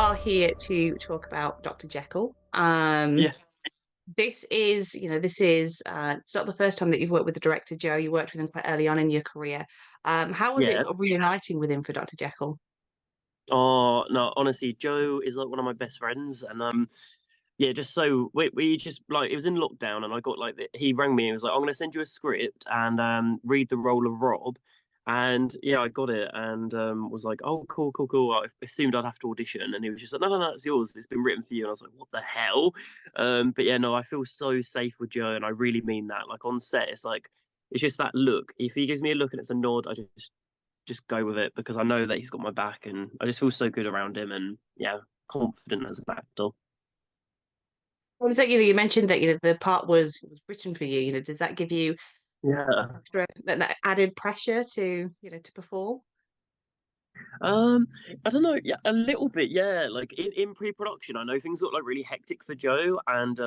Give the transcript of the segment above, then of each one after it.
are here to talk about Dr. Jekyll. Yeah, This is, it's not the first time that you've worked with the director, Joe. You worked with him quite early on in your career. How was it yeah. sort of reuniting with him for Dr. Jekyll? Oh no, honestly, Joe is like one of my best friends, and yeah, just so we just like it was in lockdown, and I got like he rang me and was like, "I'm going to send you a script and read the role of Rob," and yeah, I got it and was like, "Oh, cool, cool, cool." I assumed I'd have to audition, and he was just like, "No, no, no, it's yours. It's been written for you." And I was like, "What the hell?" But yeah, no, I feel so safe with Joe, and I really mean that. Like on set, it's like it's just that look. If he gives me a look and it's a nod, I just go with it because I know that he's got my back and I just feel so good around him and yeah, confident as an actor. Well, is that, you mentioned that, the part was written for you. Does that give you Yeah. extra, that added pressure to, to perform? Um, I don't know. Yeah, a little bit. Yeah, like in pre-production, I know things got like really hectic for Joe, and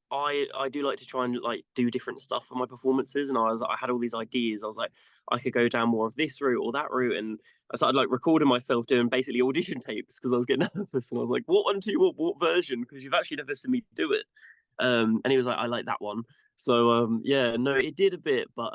I do like to try and like do different stuff for my performances. And I had all these ideas. I was like, I could go down more of this route or that route, and I started like recording myself doing basically audition tapes because I was getting nervous, and I was like, what one do you want? What version? Because you've actually never seen me do it. And he was like, I like that one. So yeah, no, it did a bit, but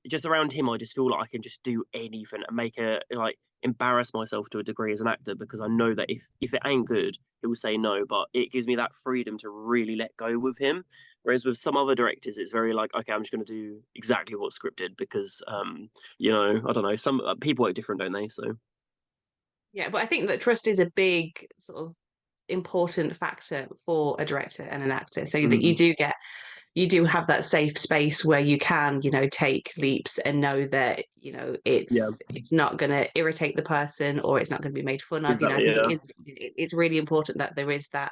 just around him, I just feel like I can just do anything and make a like embarrass myself to a degree as an actor because I know that if it ain't good, he will say no. But it gives me that freedom to really let go with him. Whereas with some other directors, it's very like, okay, I'm just going to do exactly what's scripted because I don't know, some people are different, don't they? So Yeah, but I think that trust is a big sort of important factor for a director and an actor, so that mm, you do have that safe space where you can, take leaps and know that, yeah, it's not going to irritate the person or it's not going to be made fun of. I exactly, think yeah. it's really important that there is that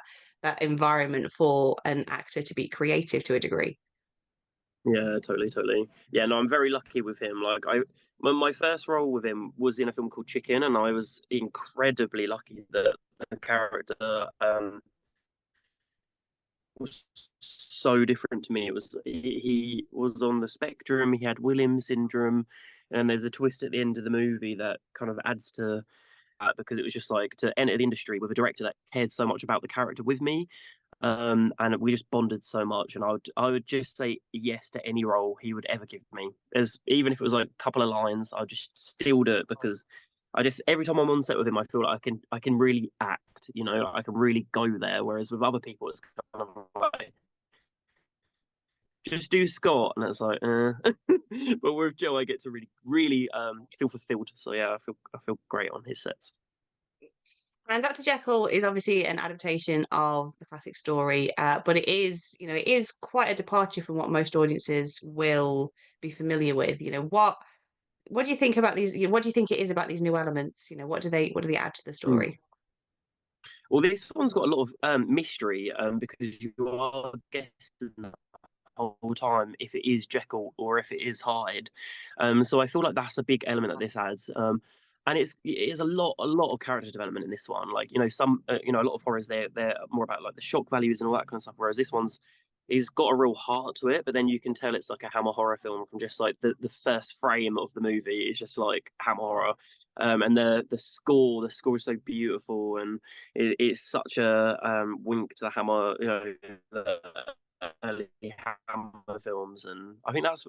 environment for an actor to be creative to a degree. Yeah, totally, totally. Yeah, no, I'm very lucky with him. Like my first role with him was in a film called Chicken, and I was incredibly lucky that the character was so different to me. He was on the spectrum. He had Williams syndrome, and there's a twist at the end of the movie that kind of adds to because it was just like to enter the industry with a director that cared so much about the character with me, and we just bonded so much. And I would just say yes to any role he would ever give me, as even if it was like a couple of lines, I'd just still do it because I just every time I'm on set with him, I feel like I can really act, I can really go there. Whereas with other people, it's kind of like just do Scott, and it's like, but with Joe, I get to really, really feel fulfilled. So yeah, I feel great on his sets. And Dr. Jekyll is obviously an adaptation of the classic story, but it is quite a departure from what most audiences will be familiar with. What do you think about these? What do you think it is about these new elements? What do they add to the Mm. story? Well, this one's got a lot of mystery because you are guessing the whole time if it is Jekyll or if it is Hyde. So I feel like that's a big element that this adds. And it is a lot of character development in this one. Like some a lot of horrors they're more about like the shock values and all that kind of stuff. Whereas this one's is got a real heart to it, but then you can tell it's like a Hammer horror film from just like the first frame of the movie is just like Hammer horror. And the score is so beautiful, and it's such a wink to the Hammer, the early Hammer films, and I think that's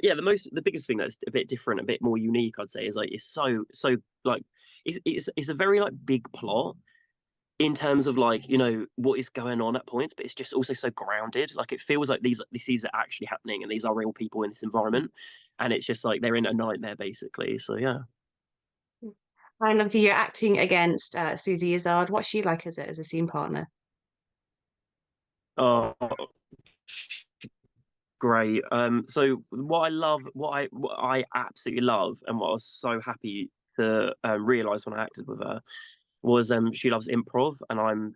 yeah the biggest thing that's a bit different, a bit more unique, I'd say, is like it's so like it's a very like big plot in terms of like what is going on at points, but it's just also so grounded. Like it feels like these are actually happening, and these are real people in this environment, and it's just like they're in a nightmare basically. So yeah. And obviously, you're acting against Suzie Izzard. What's she like as a scene partner? Oh, great. So what I absolutely love, and what I was so happy to realize when I acted with her was she loves improv, and I'm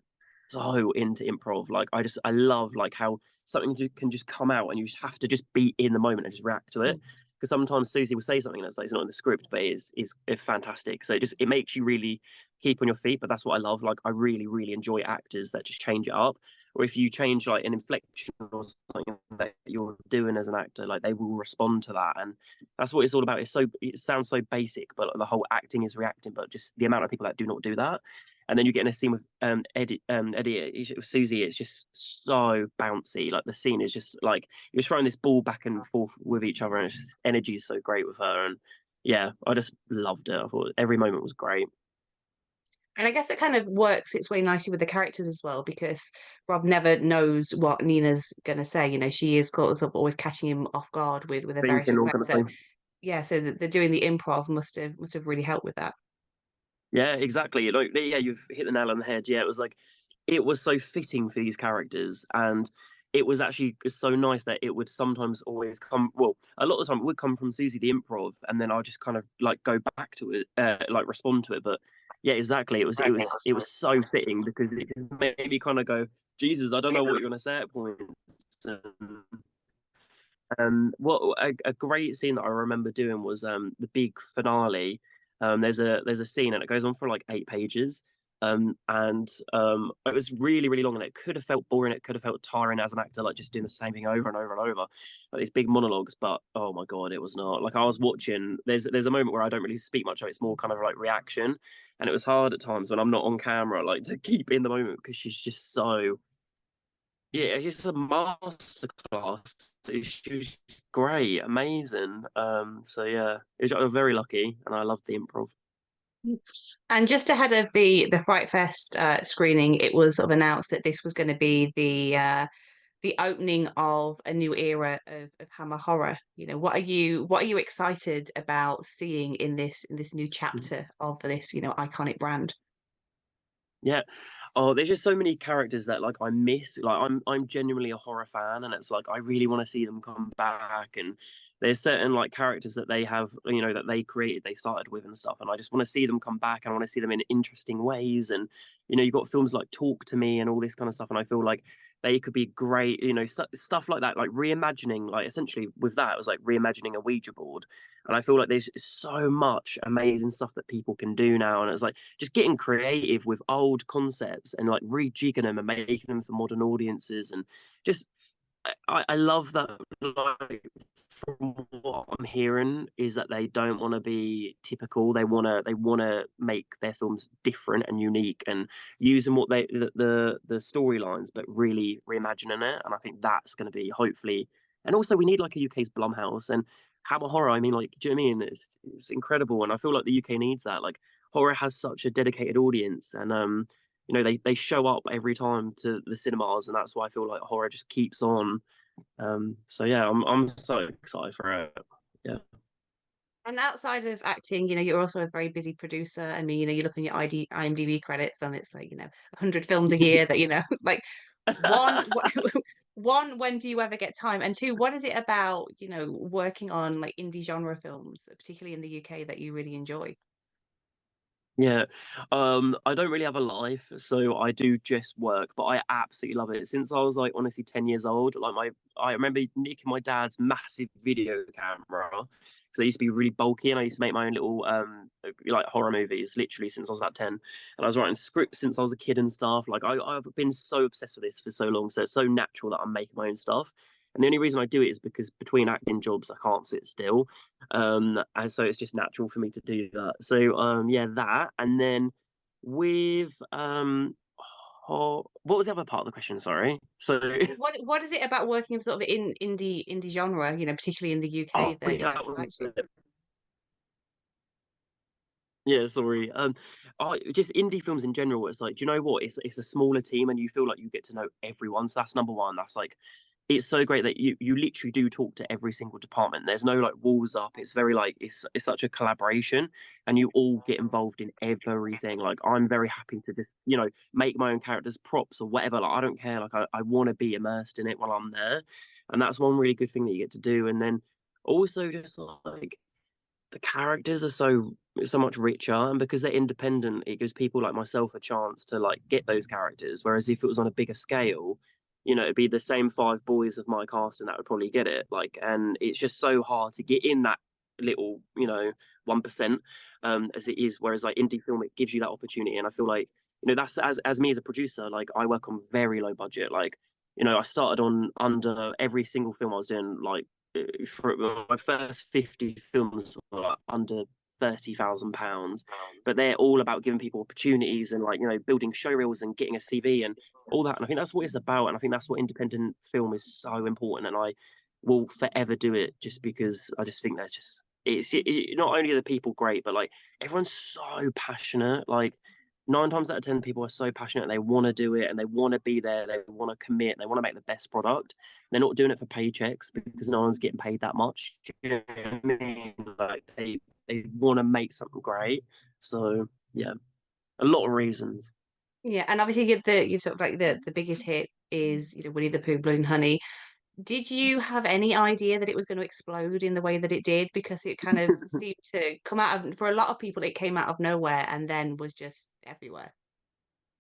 so into improv. Like I love like how something can just come out, and you just have to just be in the moment and just react to it. Because sometimes Susie will say something that's like it's not in the script, but is fantastic. So it makes you really keep on your feet. But that's what I love. Like I really really enjoy actors that just change it up. Or if you change like an inflection or something that you're doing as an actor, like they will respond to that, and that's what it's all about. It sounds so basic, but like, the whole acting is reacting. But just the amount of people that do not do that, And then you get in a scene with Eddie with Susie. It's just so bouncy. Like the scene is just like you're throwing this ball back and forth with each other, and it's just, energy is so great with her. And yeah, I just loved it. I thought every moment was great. And I guess it kind of works its way nicely with the characters as well, because Rob never knows what Nina's gonna say. She is sort of always catching him off guard with a various Thinking all kind requests. of So thing. yeah, so they're doing the improv must have really helped with that. Yeah, exactly. Like, yeah, you've hit the nail on the head. Yeah, it was like it was so fitting for these characters, and it was actually so nice that it would sometimes always come. Well, a lot of the time it would come from Susie the improv, and then I'll just kind of like go back to it, like respond to it. But yeah, exactly. It was so fitting because it just made me kind of go, Jesus, I don't know what you're gonna say at points. What a great scene that I remember doing was the big finale. There's a scene and it goes on for like 8 pages. And it was really really long and it could have felt boring. It could have felt tiring as an actor, like just doing the same thing over and over and over, like these big monologues. But oh my god, it was not. Like I was watching. There's a moment where I don't really speak much. It's more kind of like reaction, and it was hard at times when I'm not on camera, like to keep in the moment because she's just so yeah, it's just a masterclass. She was great, amazing. So yeah, I was very lucky, and I loved the improv. And just ahead of the Fright Fest screening, it was sort of announced that this was going to be the opening of a new era of Hammer horror. What are you excited about seeing in this new chapter of this iconic brand? Yeah. Oh, there's just so many characters that like I miss. Like I'm genuinely a horror fan, and it's like I really want to see them come back. And there's certain like characters that they have, that they created, they started with and stuff. And I just want to see them come back, and I want to see them in interesting ways. And you've got films like Talk to Me and all this kind of stuff. And I feel like they could be great, stuff like that, like reimagining, like essentially with that, it was like reimagining a Ouija board. And I feel like there's so much amazing stuff that people can do now. And it's like just getting creative with old concepts and like rejigging them and making them for modern audiences. And just, I love that. Like, from what I'm hearing, is that they don't want to be typical. They want to make their films different and unique and using what the storylines, but really reimagining it. And I think that's going to be hopefully. And also, we need like a UK's Blumhouse and Hammer Horror. I mean, like, do you know what I mean? It's incredible, and I feel like the UK needs that. Like, horror has such a dedicated audience, and they show up every time to the cinemas, and that's why I feel like horror just keeps on. So yeah, I'm so excited for it. Yeah. And outside of acting, you're also a very busy producer. I mean, you look on your IMDb credits, and it's like 100 films a year that like one. One, when do you ever get time? And two, what is it about working on like indie genre films, particularly in the UK, that you really enjoy? Yeah. I don't really have a life, so I do just work, but I absolutely love it. Since I was like honestly 10 years old, like I remember nicking my dad's massive video camera because they used to be really bulky and I used to make my own little like horror movies literally since I was about 10. And I was writing scripts since I was a kid and stuff. Like I've been so obsessed with this for so long, so it's so natural that I'm making my own stuff. And the only reason I do it is because between acting jobs, I can't sit still. And so it's just natural for me to do that. So yeah, that. And then with what was the other part of the question? Sorry. So What is it about working sort of in indie genre, particularly in the UK, oh that yeah, excites you? yeah, sorry. Just indie films in general. It's like, do you know what? It's a smaller team, and you feel like you get to know everyone. So that's number one. That's like, it's so great that you literally do talk to every single department. There's no like walls up. It's very like it's such a collaboration, and you all get involved in everything. Like I'm very happy to just make my own characters, props or whatever. Like I don't care. Like I want to be immersed in it while I'm there, and that's one really good thing that you get to do. And then also just like the characters are so much richer, and because they're independent it gives people like myself a chance to like get those characters, whereas if it was on a bigger scale, it'd be the same five boys of my cast and that would probably get it, like, and it's just so hard to get in that little 1%, as it is, whereas like indie film, it gives you that opportunity. And I feel like that's as me as a producer, like I work on very low budget. Like I started on under every single film I was doing, like for my first 50 films were like under £30,000, but they're all about giving people opportunities and like, you know, building showreels and getting a CV and all that. And I think that's what it's about. And I think that's what independent film is so important. And I will forever do it just because I just think that's just not only are the people great, but like everyone's so passionate. Like 9 times out of 10, people are so passionate and they want to do it and they want to be there. They want to commit. They want to make the best product. They're not doing it for paychecks because no one's getting paid that much. You know what I mean? Like they want to make something great. So yeah, a lot of reasons. Yeah, and obviously you sort of like the biggest hit is, Winnie the Pooh, Blood and Honey. Did you have any idea that it was going to explode in the way that it did? Because it kind of seemed to come out of, for a lot of people, it came out of nowhere and then was just everywhere.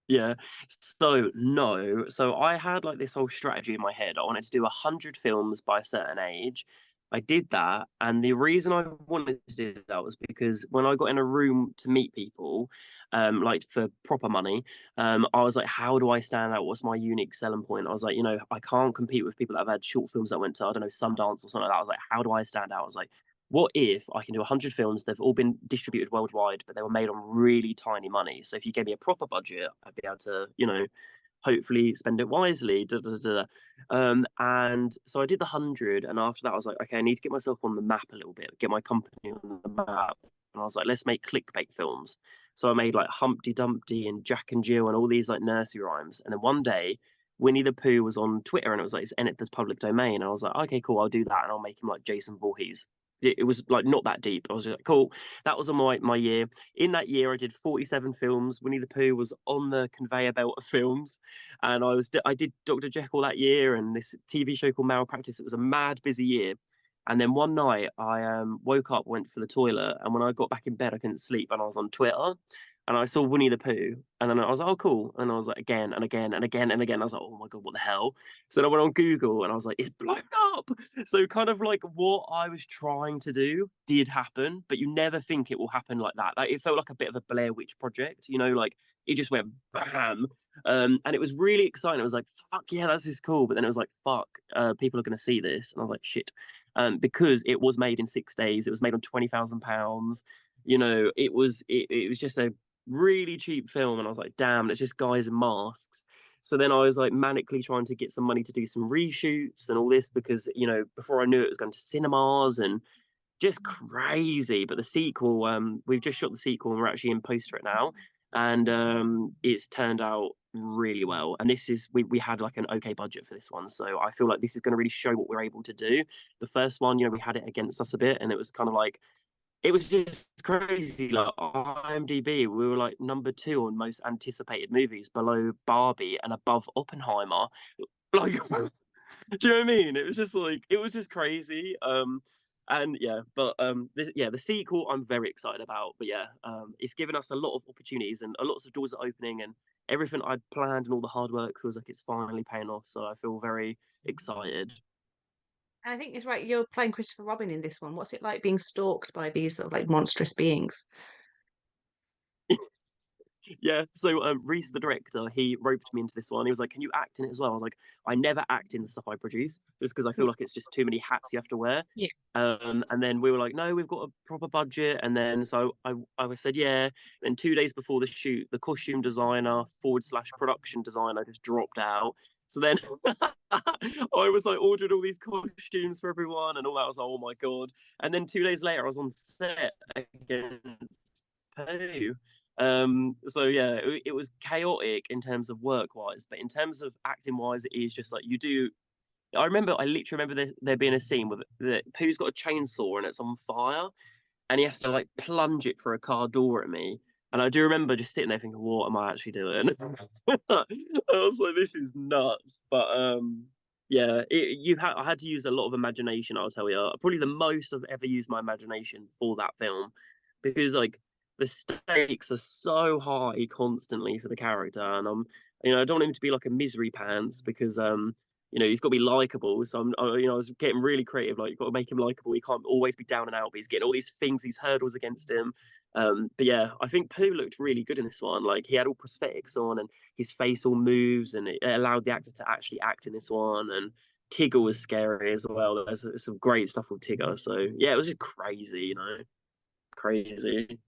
Yeah. So no. So I had like this whole strategy in my head. I wanted to do 100 films by a certain age. I did that, and the reason I wanted to do that was because when I got in a room to meet people, like for proper money, I was like, how do I stand out? What's my unique selling point? I was like, I can't compete with people that have had short films that went to, I don't know, Sundance or something like that. I was like, how do I stand out? I was like, what if I can do 100 films? They've all been distributed worldwide, but they were made on really tiny money. So if you gave me a proper budget, I'd be able to, hopefully spend it wisely. Da, da, da, da. And so I did the 100, and after that, I was like, okay, I need to get myself on the map a little bit, get my company on the map. And I was like, let's make clickbait films. So I made like Humpty Dumpty and Jack and Jill and all these like nursery rhymes. And then one day, Winnie the Pooh was on Twitter and it was like, it's entered this public domain. And I was like, okay, cool, I'll do that. And I'll make him like Jason Voorhees. It was like not that deep. I was like, cool. That was on my year. In that year, I did 47 films. Winnie the Pooh was on the conveyor belt of films, and I did Doctor Jekyll that year and this TV show called Malpractice. It was a mad busy year. And then one night I woke up, went for the toilet, and when I got back in bed, I couldn't sleep, and I was on Twitter, and I saw Winnie the Pooh, and then I was like, oh cool, and I was like again and again and again and again. I was like, oh my god, what the hell? So then I went on Google, and I was like, it's blown up. So kind of like what I was trying to do did happen, but you never think it will happen like that. Like it felt like a bit of a Blair Witch project, like it just went bam. And it was really exciting. It was like, fuck yeah, that's just cool. But then it was like, fuck, people are going to see this. And I was like, shit. Because it was made in 6 days. It was made on £20,000. It was just a really cheap film. And I was like, damn, it's just guys in masks. So then I was like manically trying to get some money to do some reshoots and all this because, before I knew it was going to cinemas and just crazy. But the sequel, we've just shot the sequel and we're actually in post for it now, and it's turned out really well. And this is we had like an okay budget for this one, so I feel like this is going to really show what we're able to do. The first one, we had it against us a bit, and it was kind of like it was just crazy. Like IMDb, we were like number 2 on most anticipated movies, below Barbie and above Oppenheimer. Like do you know what I mean? It was just like it was just crazy. And yeah, but the sequel I'm very excited about. But yeah, it's given us a lot of opportunities and a lots of doors are opening, and everything I'd planned and all the hard work feels like it's finally paying off. So I feel very excited. And I think it's right, you're playing Christopher Robin in this one. What's it like being stalked by these sort of like monstrous beings? Yeah, so Reese, the director, he roped me into this one. He was like, "Can you act in it as well?" I was like, "I never act in the stuff I produce, just because I feel like it's just too many hats you have to wear." Yeah. And then we were like, "No, we've got a proper budget." And then so I said, "Yeah." Then 2 days before the shoot, the costume designer forward slash production designer just dropped out. So then I was like ordering all these costumes for everyone and all that. I was like, "Oh my god!" And then 2 days later, I was on set against Pooh. So yeah, it was chaotic in terms of work wise, but in terms of acting wise, it is just like you do. I literally remember there being a scene with Pooh's got a chainsaw and it's on fire, and he has to like plunge it for a car door at me. And I do remember just sitting there thinking, what am I actually doing? I was like, this is nuts. But yeah, I had to use a lot of imagination. I'll tell you, probably the most I've ever used my imagination for that film, because like the stakes are so high constantly for the character, and I don't want him to be like a misery pants because he's got to be likable. So I was getting really creative. Like, you've got to make him likable. He can't always be down and out, but he's getting all these things, these hurdles against him. But yeah, I think Pooh looked really good in this one. Like, he had all prosthetics on, and his face all moves, and it allowed the actor to actually act in this one. And Tigger was scary as well. There's some great stuff with Tigger. So yeah, it was just crazy. crazy.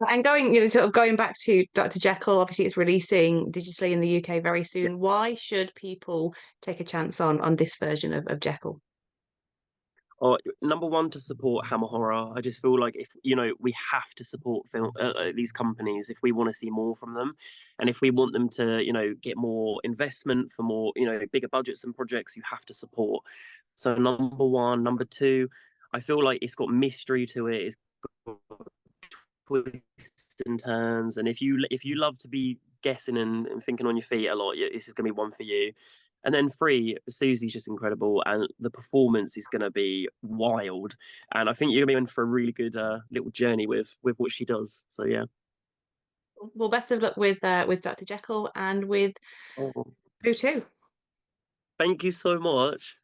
And going, sort of going back to Dr. Jekyll, obviously it's releasing digitally in the UK very soon. Why should people take a chance on this version of Jekyll? Oh, number one, to support Hammer Horror. I just feel like if we have to support film these companies if we want to see more from them, and if we want them to get more investment for more bigger budgets and projects, you have to support. So number one, number two, I feel like it's got mystery to it. It's got twists and turns, and if you love to be guessing and thinking on your feet a lot, this is gonna be one for you. And then three, Susie's just incredible, and the performance is going to be wild. And I think you're going to be in for a really good little journey with what she does. So yeah. Well, best of luck with Dr. Jekyll and with Oh, Pooh too. thank you so much.